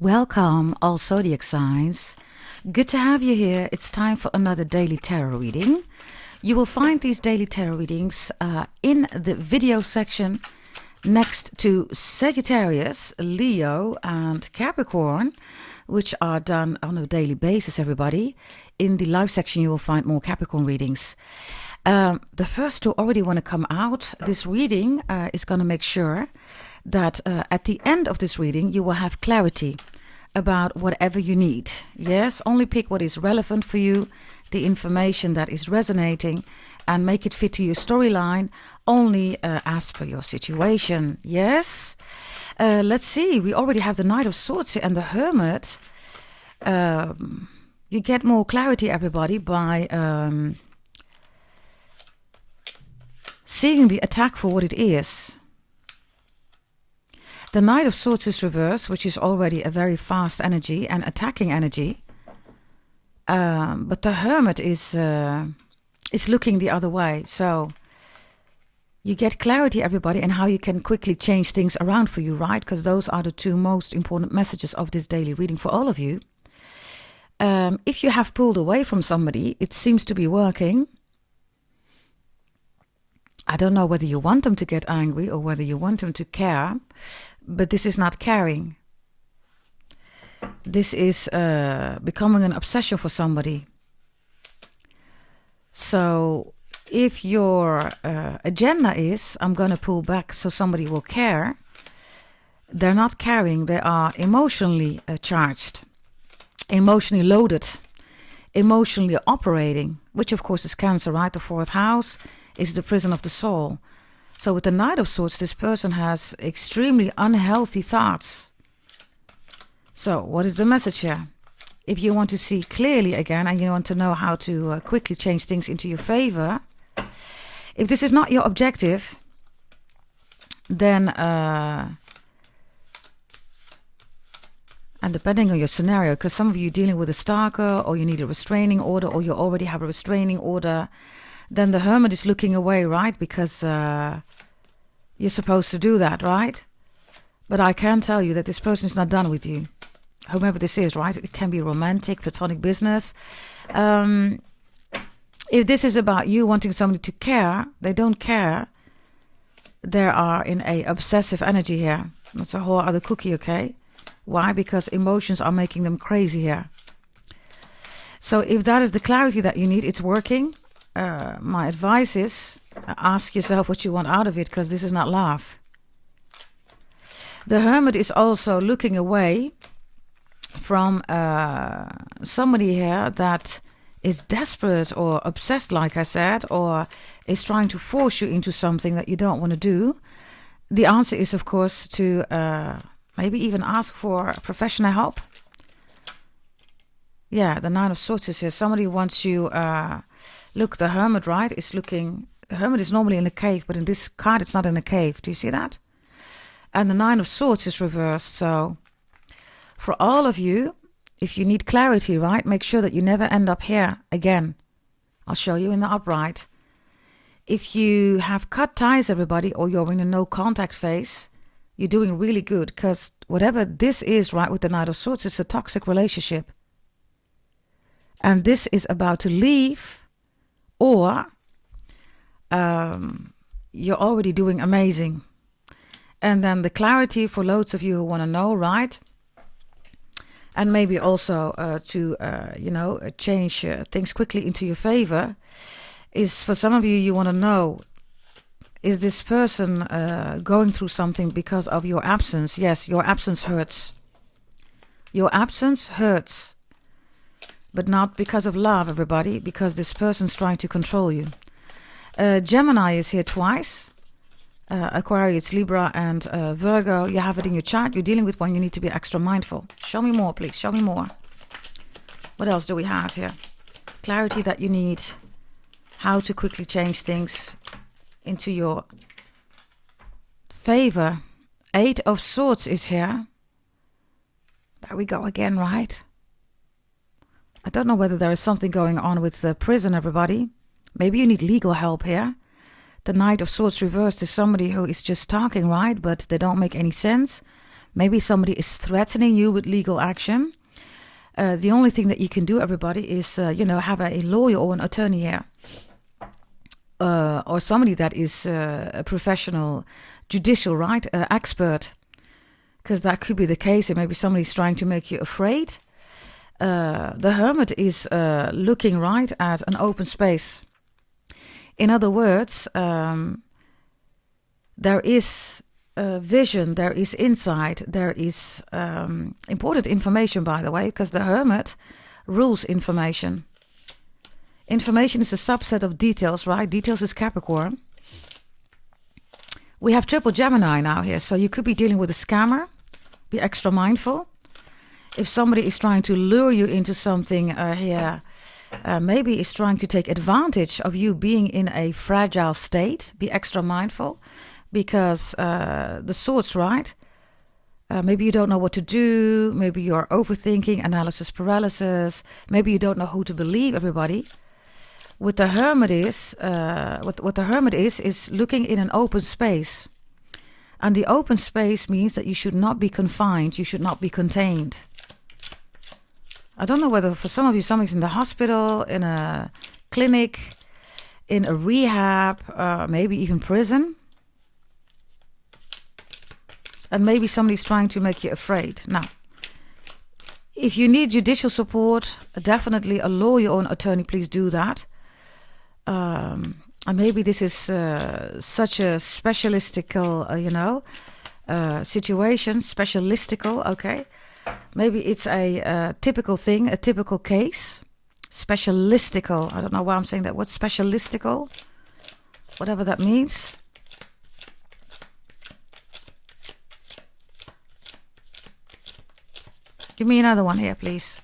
Welcome, all zodiac signs. Good to have you here. It's time for another daily tarot reading. You will find these daily tarot readings in the video section next to Sagittarius, Leo, and Capricorn, which are done on a daily basis, everybody. In the live section, you will find more Capricorn readings. The first two already want to come out. This reading is going to make sure that at the end of this reading, you will have clarity about whatever you need. Yes, only pick what is relevant for you, the information that is resonating, and make it fit to your storyline, only as per your situation. Yes? Let's see, we already have the Knight of Swords here and the Hermit. You get more clarity, everybody, by seeing the attack for what it is. The Knight of Swords is reversed, which is already a very fast energy and attacking energy. But the Hermit is looking the other way. So you get clarity, everybody, and how you can quickly change things around for you, right? Because those are the two most important messages of this daily reading for all of you. If you have pulled away from somebody, it seems to be working. I don't know whether you want them to get angry or whether you want them to care, but this is not caring. This is becoming an obsession for somebody. So if your agenda is, I'm going to pull back so somebody will care, they're not caring, they are emotionally charged, emotionally loaded, emotionally operating, which of course is Cancer, right? The fourth house is the prison of the soul. So with the Knight of Swords, this person has extremely unhealthy thoughts. So what is the message here? If you want to see clearly again and you want to know how to quickly change things into your favor, if this is not your objective, then and depending on your scenario, because some of you are dealing with a stalker, or you need a restraining order, or you already have a restraining order, then the Hermit is looking away, right? Because you're supposed to do that, right? But I can tell you that this person is not done with you. Whomever this is, right? It can be romantic, platonic business. If this is about you wanting somebody to care, they don't care. They are in a obsessive energy here. That's a whole other cookie, okay? Why? Because emotions are making them crazy here. So if that is the clarity that you need, it's working. My advice is ask yourself what you want out of it, because this is not love. The Hermit is also looking away from somebody here that is desperate or obsessed, like I said, or is trying to force you into something that you don't want to do. The answer is, of course, to maybe even ask for professional help. Yeah, the Nine of Swords is here. Somebody wants you... Look, the Hermit, right, is looking... The Hermit is normally in a cave, but in this card it's not in a cave. Do you see that? And the Nine of Swords is reversed. So for all of you, if you need clarity, right, make sure that you never end up here again. I'll show you in the upright. If you have cut ties, everybody, or you're in a no contact phase, you're doing really good, because whatever this is, right, with the Knight of Swords, it's a toxic relationship. And this is about to leave... Or you're already doing amazing. And then the clarity for loads of you who want to know, right? And maybe also to, change things quickly into your favor, is for some of you, you want to know, is this person going through something because of your absence? Yes, your absence hurts. Your absence hurts. But not because of love, everybody, because this person's trying to control you. Gemini is here twice. Aquarius, Libra, and Virgo. You have it in your chart. You're dealing with one. You need to be extra mindful. Show me more, please. Show me more. What else do we have here? Clarity that you need. How to quickly change things into your favor. Eight of Swords is here. There we go again, right? I don't know whether there is something going on with the prison, everybody. Maybe you need legal help here. The Knight of Swords reversed is somebody who is just talking, right? But they don't make any sense. Maybe somebody is threatening you with legal action. The only thing that you can do, everybody, is, have a lawyer or an attorney here. Or somebody that is a professional judicial, right, expert. Because that could be the case, and maybe somebody's trying to make you afraid. The Hermit is looking right at an open space. In other words, there is vision, there is insight, there is important information, by the way, because the Hermit rules information. Information is a subset of details, right? Details is Capricorn. We have triple Gemini now here, so you could be dealing with a scammer. Be extra mindful. If somebody is trying to lure you into something here, maybe is trying to take advantage of you being in a fragile state, be extra mindful, because the Swords, right? Maybe you don't know what to do. Maybe you're overthinking, analysis paralysis. Maybe you don't know who to believe, everybody. What the Hermit is, what the Hermit is looking in an open space. And the open space means that you should not be confined. You should not be contained. I don't know whether for some of you somebody's in the hospital, in a clinic, in a rehab, maybe even prison. And maybe somebody's trying to make you afraid. Now, if you need judicial support, definitely a lawyer or an attorney, please do that. And maybe this is such a specialistical, situation, specialistical, okay. Maybe it's a typical thing, a typical case. Specialistical, I don't know why I'm saying that. What's specialistical? Whatever that means. Give me another one here, please.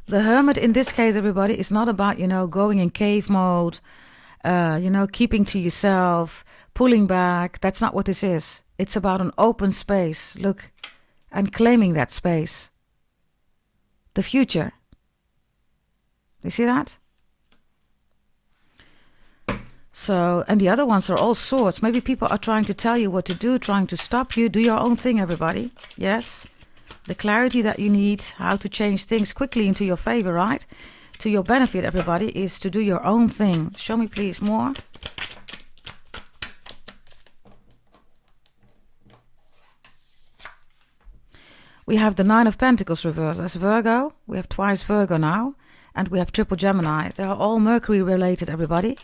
The Hermit in this case, everybody, is not about, going in cave mode, keeping to yourself, pulling back. That's not what this is. It's about an open space, look, and claiming that space. The future. You see that? So, and the other ones are all Swords. Maybe people are trying to tell you what to do, trying to stop you. Do your own thing, everybody. Yes. The clarity that you need, how to change things quickly into your favor, right? To your benefit, everybody, is to do your own thing. Show me, please, more. We have the Nine of Pentacles reversed. That's Virgo. We have twice Virgo now. And we have triple Gemini. They are all Mercury related, everybody.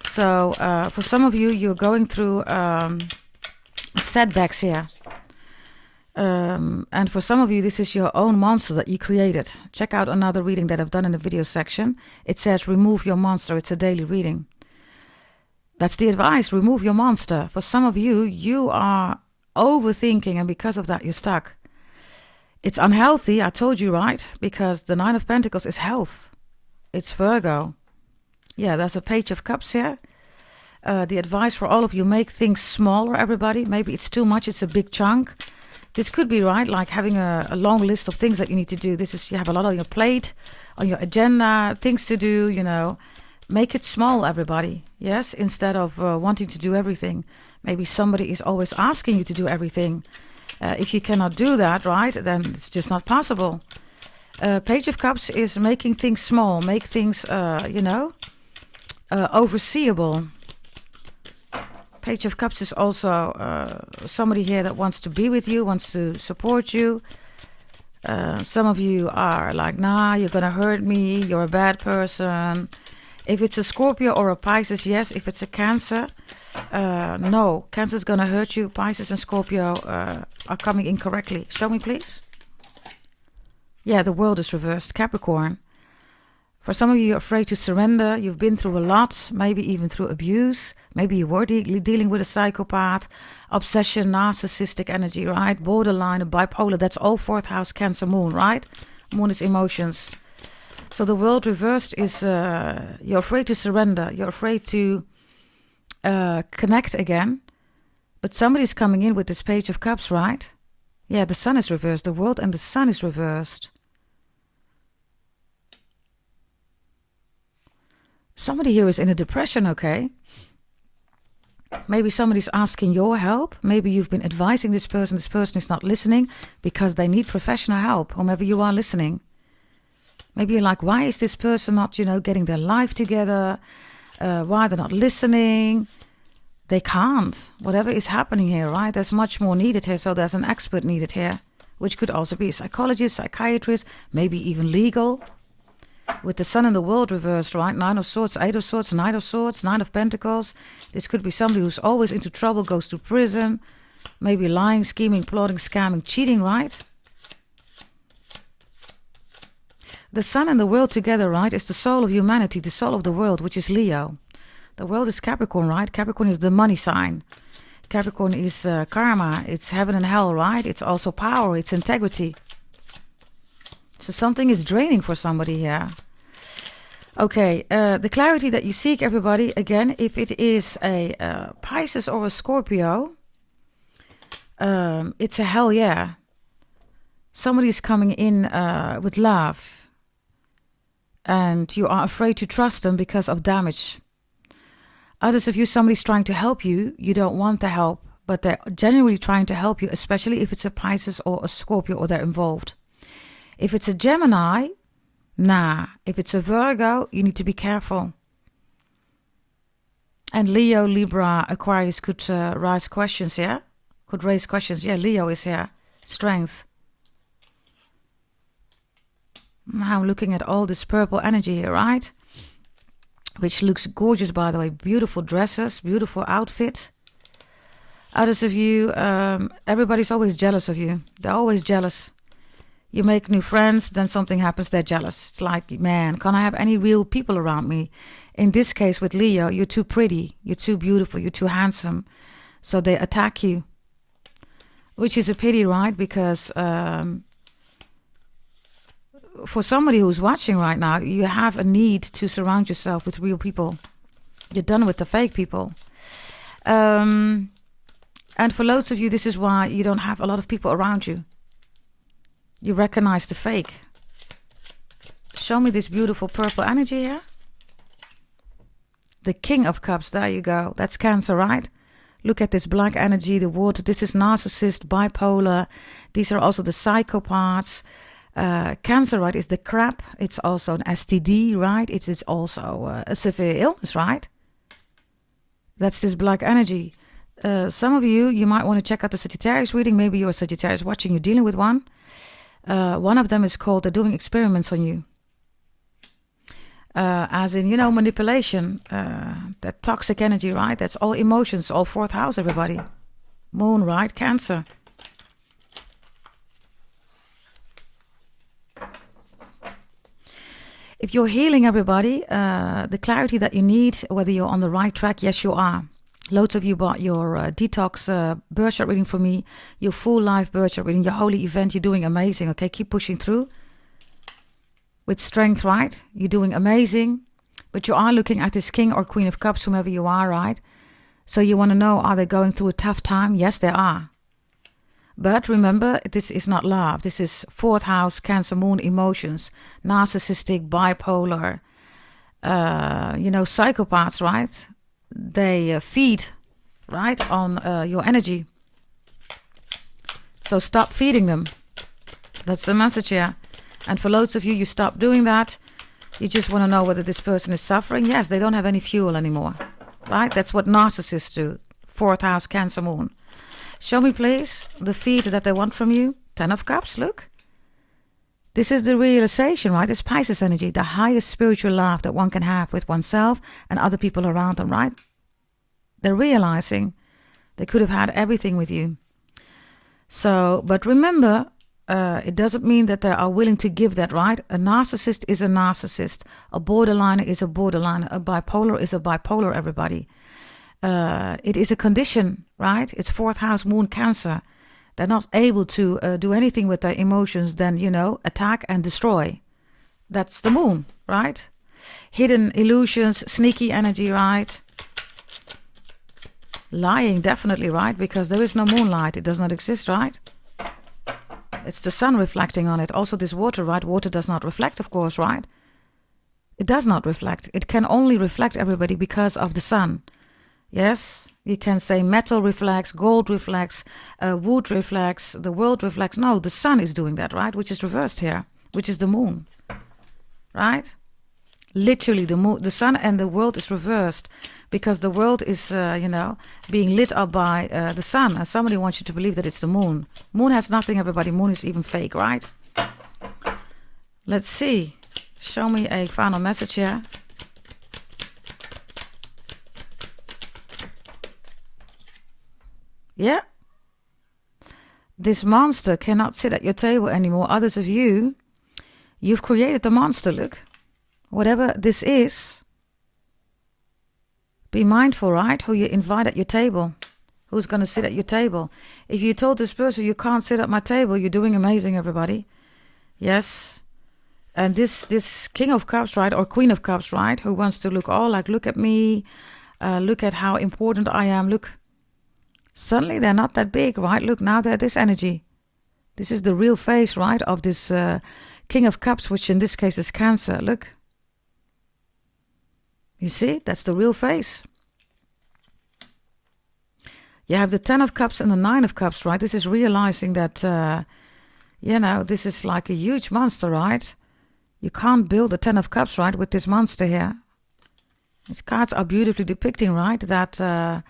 So, for some of you, you're going through setbacks here. And for some of you, this is your own monster that you created. Check out another reading that I've done in the video section. It says, remove your monster. It's a daily reading. That's the advice. Remove your monster. For some of you, you are overthinking, and because of that, you're stuck. It's unhealthy, I told you, right? Because the Nine of Pentacles is health. It's Virgo. Yeah, there's a Page of Cups here. The advice for all of you, make things smaller, everybody. Maybe it's too much. It's a big chunk. This could be, right, like having a long list of things that you need to do. This is, you have a lot on your plate, on your agenda, things to do, Make it small, everybody, yes? Instead of wanting to do everything. Maybe somebody is always asking you to do everything. If you cannot do that, right, then it's just not possible. Page of Cups is making things small, make things, overseeable. Page of Cups is also somebody here that wants to be with you, wants to support you. Some of you are like, nah, you're going to hurt me, you're a bad person. If it's a Scorpio or a Pisces, yes. If it's a Cancer, no. Cancer's going to hurt you. Pisces and Scorpio are coming incorrectly. Show me, please. Yeah, the World is reversed. Capricorn. For some of you, you're afraid to surrender. You've been through a lot, maybe even through abuse. Maybe you were dealing with a psychopath, obsession, narcissistic energy, right? Borderline, a bipolar. That's all fourth house Cancer moon, right? Moon is emotions. So the World reversed is you're afraid to surrender. You're afraid to connect again. But somebody's coming in with this Page of Cups, right? Yeah, the Sun is reversed. The World and the Sun is reversed. Somebody here is in a depression, okay? Maybe somebody's asking your help. Maybe you've been advising this person is not listening because they need professional help, whomever you are listening. Maybe you're like, why is this person not, getting their life together? Why they're not listening? They can't. Whatever is happening here, right? There's much more needed here. So there's an expert needed here, which could also be a psychologist, psychiatrist, maybe even legal. With the Sun in the World reversed, right? 9 of Swords, 8 of Swords, 9 of Swords, 9 of Pentacles. This could be somebody who's always into trouble, goes to prison. Maybe lying, scheming, plotting, scamming, cheating, right? The Sun and the World together, right, is the soul of humanity, the soul of the world, which is Leo. The world is Capricorn, right? Capricorn is the money sign. Capricorn is karma. It's heaven and hell, right? It's also power. It's integrity. So something is draining for somebody here. Okay, the clarity that you seek, everybody, again, if it is a Pisces or a Scorpio, it's a hell yeah. Somebody is coming in with love, and you are afraid to trust them because of damage. Others of you, somebody's trying to help you. You don't want the help, but they're genuinely trying to help you, especially if it's a Pisces or a Scorpio or they're involved. If it's a Gemini, nah. If it's a Virgo, you need to be careful. And Leo, Libra, Aquarius could raise questions, yeah? Could raise questions. Yeah, Leo is here. Strength. Now I'm looking at all this purple energy here, right? Which looks gorgeous, by the way. Beautiful dresses, beautiful outfit. Others of you, everybody's always jealous of you. They're always jealous. You make new friends, then something happens, they're jealous. It's like, man, can I have any real people around me? In this case with Leo, you're too pretty, you're too beautiful, you're too handsome. So they attack you. Which is a pity, right? Because for somebody who's watching right now, you have a need to surround yourself with real people. You're done with the fake people. And for loads of you, this is why you don't have a lot of people around you. You recognize the fake. Show me this beautiful purple energy here. The King of Cups, there you go. That's Cancer, right? Look at this black energy, the water. This is narcissist, bipolar. These are also the psychopaths. Cancer, right, is the crab. It's also an STD, right? It is also a severe illness, right? That's this black energy. Some of you, you might want to check out the Sagittarius reading. Maybe you're a Sagittarius watching, you're dealing with one. One of them is called they're doing experiments on you. As in, manipulation. That toxic energy, right? That's all emotions, all fourth house, everybody. Moon, right? Cancer. If you're healing, everybody, the clarity that you need, whether you're on the right track, yes, you are. Loads of you bought your detox birth chart reading for me, your full life birth chart reading, your holy event. You're doing amazing, okay? Keep pushing through with strength, right? You're doing amazing. But you are looking at this King or Queen of Cups, whomever you are, right? So you want to know, are they going through a tough time? Yes, they are. But remember, this is not love. This is fourth house, Cancer, Moon, emotions, narcissistic, bipolar, psychopaths, right? They feed, right, on your energy. So stop feeding them. That's the message here. And for loads of you, you stop doing that. You just want to know whether this person is suffering. Yes, they don't have any fuel anymore, right? That's what narcissists do. Fourth house, Cancer, Moon. Show me, please, the feed that they want from you. 10 of Cups, look. This is the realization, right? It's Pisces energy, the highest spiritual love that one can have with oneself and other people around them, right? They're realizing they could have had everything with you. So, but remember, it doesn't mean that they are willing to give that, right? A narcissist is a narcissist. A borderliner is a borderliner. A bipolar is a bipolar, everybody. It is a condition, right? It's fourth house, Moon, Cancer. They're not able to do anything with their emotions than, attack and destroy. That's the Moon, right? Hidden illusions, sneaky energy, right? Lying, definitely, right? Because there is no moonlight. It does not exist, right? It's the sun reflecting on it. Also this water, right? Water does not reflect, of course, right? It does not reflect. It can only reflect, everybody, because of the sun. Yes, you can say metal reflects, gold reflects, wood reflects, the world reflects. No, the sun is doing that, right? Which is reversed here, which is the moon, right? Literally, the moon, the sun and the world is reversed because the world is, being lit up by the sun. And somebody wants you to believe that it's the moon. Moon has nothing, everybody. Moon is even fake, right? Let's see. Show me a final message here. Yeah. This monster cannot sit at your table anymore. Others of you, you've created the monster, look. Whatever this is, be mindful, right? Who you invite at your table. Who's going to sit at your table. If you told this person you can't sit at my table, you're doing amazing, everybody. Yes. And this King of Cups, right? Or Queen of Cups, right? Who wants to look all like, look at me. Look at how important I am. Look. Suddenly they're not that big, right? Look, now they're this energy. This is the real face, right? Of this King of Cups, which in this case is Cancer. Look. You see, that's the real face. You have the 10 of Cups and the 9 of Cups, right? This is realizing that, this is like a huge monster, right? You can't build the 10 of Cups, right, with this monster here. These cards are beautifully depicting, right, that,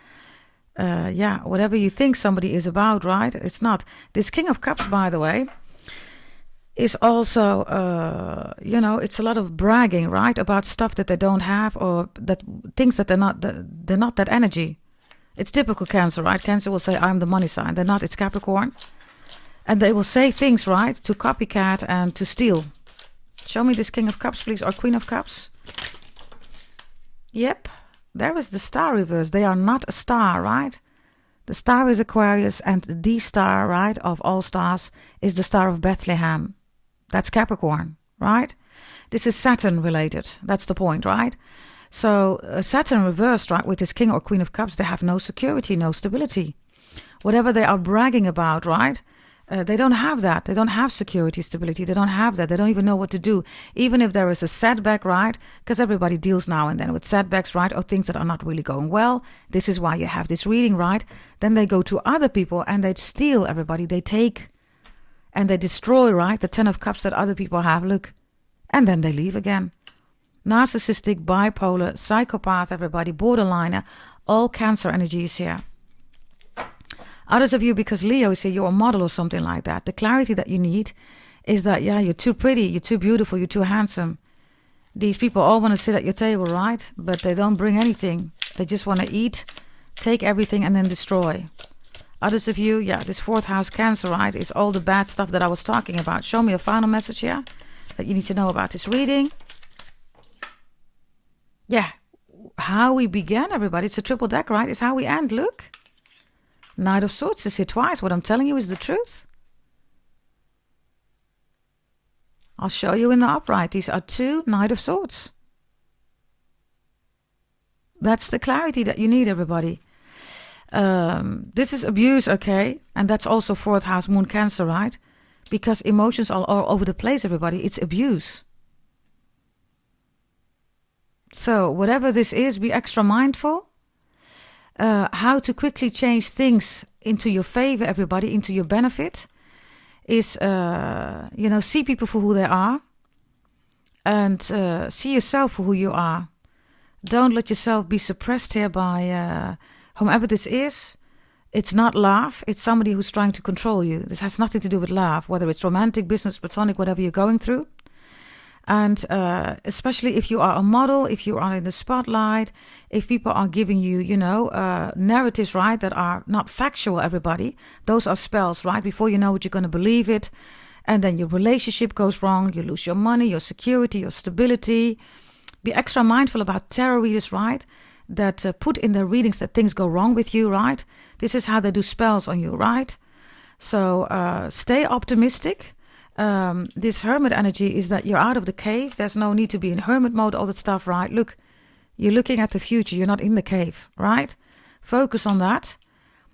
whatever you think somebody is about, right, it's not. This King of Cups, by the way, is also, it's a lot of bragging, right, about stuff that they don't have or that things that they're not that energy. It's typical Cancer, right? Cancer will say, I'm the money sign. They're not, it's Capricorn. And they will say things, right, to copycat and to steal. Show me this King of Cups, please, or Queen of Cups. Yep, there is the star reverse. They are not a star, right? The star is Aquarius, and the star, right, of all stars is the Star of Bethlehem. That's Capricorn, right? This is Saturn related. That's the point, right? So Saturn reversed, right, with this King or Queen of Cups, they have no security, no stability. Whatever they are bragging about, right? They don't have that. They don't have security, stability. They don't have that. They don't even know what to do. Even if there is a setback, right? Because everybody deals now and then with setbacks, right? Or things that are not really going well. This is why you have this reading, right? Then they go to other people and they steal everybody. They take and they destroy, right? The 10 of Cups that other people have. Look. And then they leave again. Narcissistic, bipolar, psychopath, everybody, borderliner. All Cancer energies here. Others of you, because Leo is here, you're a model or something like that. The clarity that you need is that, you're too pretty, you're too beautiful, you're too handsome. These people all want to sit at your table, right? But they don't bring anything. They just want to eat, take everything, and then destroy. Others of you, this 4th house Cancer, right, is all the bad stuff that I was talking about. Show me a final message here that you need to know about this reading. Yeah, how we began, everybody. It's a triple deck, right? It's how we end, look. Knight of Swords is here twice. What I'm telling you is the truth. I'll show you in the upright. These are 2 Knight of Swords. That's the clarity that you need, everybody. This is abuse, okay? And that's also 4th house Moon Cancer, right? Because emotions are all over the place, everybody. It's abuse. So whatever this is, be extra mindful. How to quickly change things into your favor, everybody, into your benefit, is, see people for who they are and see yourself for who you are. Don't let yourself be suppressed here by whomever this is. It's not love. It's somebody who's trying to control you. This has nothing to do with love, whether it's romantic, business, platonic, whatever you're going through. And especially if you are a model, if you are in the spotlight, if people are giving you, narratives, right, that are not factual, everybody. Those are spells, right? Before you know it, you're going to believe it. And then your relationship goes wrong. You lose your money, your security, your stability. Be extra mindful about tarot readers, right? That put in their readings that things go wrong with you, right? This is how they do spells on you, right? So stay optimistic. This hermit energy is that you're out of the cave. There's no need to be in hermit mode, all that stuff, right? Look, you're looking at the future. You're not in the cave, right? Focus on that.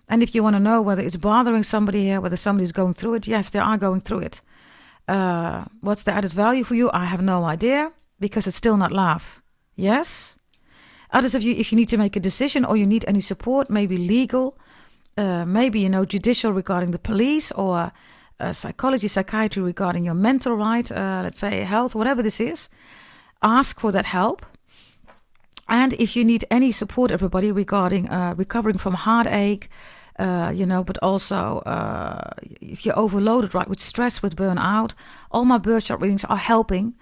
And if you want to know whether it's bothering somebody here, whether somebody's going through it, yes, they are going through it. What's the added value for you? I have no idea, because it's still not love. Yes? Others of you, if you need to make a decision or you need any support, maybe legal, maybe, judicial regarding the police, or psychology, psychiatry regarding your mental let's say health, whatever this is, ask for that help. And if you need any support, everybody, regarding recovering from heartache, but also if you're overloaded, right, with stress, with burnout, all my birth chart readings are helping.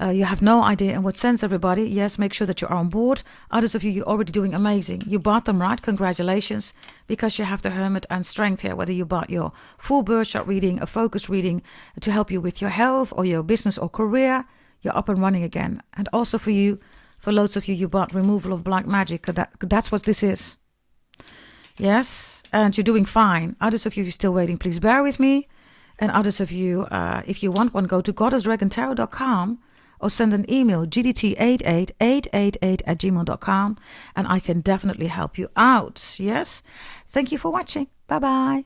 You have no idea in what sense, everybody. Yes, make sure that you're on board. Others of you, you're already doing amazing. You bought them, right? Congratulations, because you have the Hermit and Strength here, whether you bought your full birth chart reading, a focus reading to help you with your health or your business or career, you're up and running again. And also for you, for loads of you, you bought removal of black magic. That's what this is. Yes, and you're doing fine. Others of you, you're still waiting. Please bear with me. And others of you, if you want one, go to goddessdragontarot.com or send an email, gdt88888@gmail.com, and I can definitely help you out. Yes? Thank you for watching. Bye-bye.